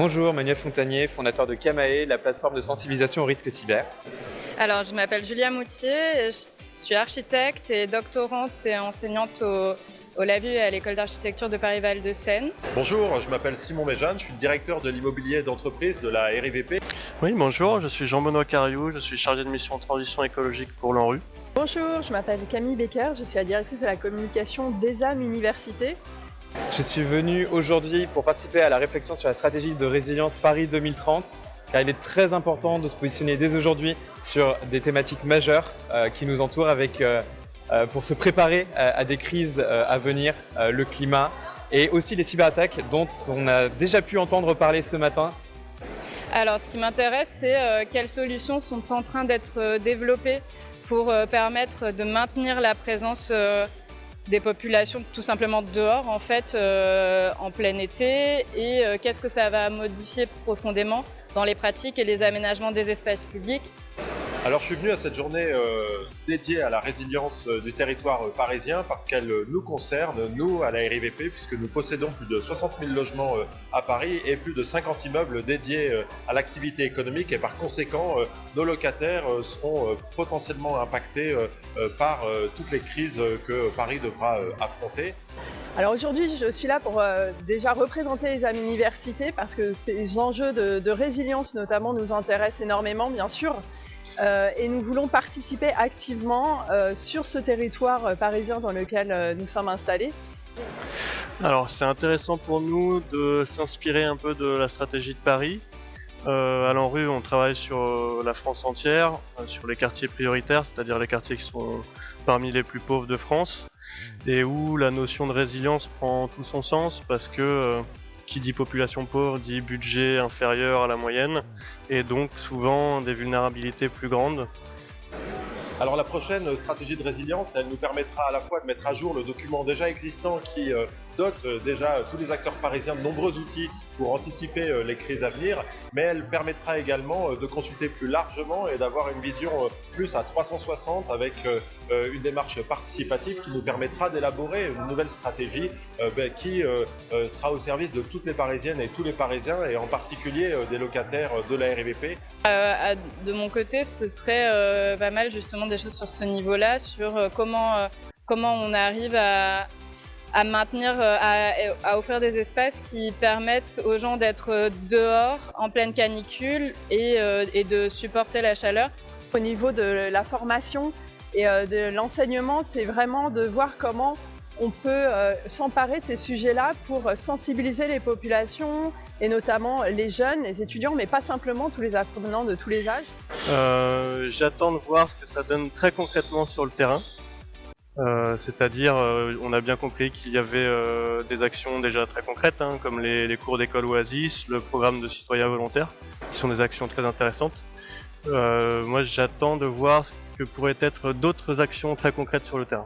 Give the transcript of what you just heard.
Bonjour, Manuel Fontanier, fondateur de Kamae, la plateforme de sensibilisation aux risques cyber. Alors, je m'appelle Julia Moutier, je suis architecte et doctorante et enseignante au LAVU et à l'école d'architecture de Paris-Val-de-Seine. Bonjour, je m'appelle Simon Méjeanne, je suis le directeur de l'immobilier d'entreprise de la RIVP. Oui, bonjour, je suis Jean-Benoît Cariou, je suis chargé de mission transition écologique pour l'ANRU. Bonjour, je m'appelle Camille Becker, je suis la directrice de la communication d'ESAM Université. Je suis venu aujourd'hui pour participer à la réflexion sur la stratégie de résilience Paris 2030, car il est très important de se positionner dès aujourd'hui sur des thématiques majeures qui nous entourent pour se préparer à des crises à venir, le climat et aussi les cyberattaques dont on a déjà pu entendre parler ce matin. Alors, ce qui m'intéresse, c'est quelles solutions sont en train d'être développées pour permettre de maintenir la présence des populations tout simplement dehors en fait en plein été et qu'est-ce que ça va modifier profondément dans les pratiques et les aménagements des espaces publics. Alors je suis venu à cette journée dédiée à la résilience du territoire parisien parce qu'elle nous concerne, nous à la RIVP, puisque nous possédons plus de 60 000 logements à Paris et plus de 50 immeubles dédiés à l'activité économique et par conséquent nos locataires seront potentiellement impactés par toutes les crises que Paris devra affronter. Alors aujourd'hui, je suis là pour déjà représenter ESAM Université parce que ces enjeux de résilience notamment nous intéressent énormément bien sûr. Et nous voulons participer activement sur ce territoire parisien dans lequel nous sommes installés. Alors c'est intéressant pour nous de s'inspirer un peu de la stratégie de Paris. À l'ANRU, on travaille sur la France entière, sur les quartiers prioritaires, c'est-à-dire les quartiers qui sont parmi les plus pauvres de France, et où la notion de résilience prend tout son sens parce que qui dit population pauvre dit budget inférieur à la moyenne et donc souvent des vulnérabilités plus grandes. Alors la prochaine stratégie de résilience, elle nous permettra à la fois de mettre à jour le document déjà existant qui dote déjà tous les acteurs parisiens de nombreux outils pour anticiper les crises à venir, mais elle permettra également de consulter plus largement et d'avoir une vision plus à 360 avec une démarche participative qui nous permettra d'élaborer une nouvelle stratégie qui sera au service de toutes les Parisiennes et tous les Parisiens et en particulier des locataires de la RIVP. De mon côté, ce serait pas mal justement des choses sur ce niveau-là, sur comment on arrive à maintenir, à offrir des espaces qui permettent aux gens d'être dehors en pleine canicule et de supporter la chaleur. Au niveau de la formation et de l'enseignement, c'est vraiment de voir comment on peut s'emparer de ces sujets-là pour sensibiliser les populations et notamment les jeunes, les étudiants, mais pas simplement tous les apprenants de tous les âges. J'attends de voir ce que ça donne très concrètement sur le terrain. C'est-à-dire, on a bien compris qu'il y avait des actions déjà très concrètes, comme les cours d'école Oasis, le programme de citoyens volontaires, qui sont des actions très intéressantes. Moi, j'attends de voir ce que pourraient être d'autres actions très concrètes sur le terrain.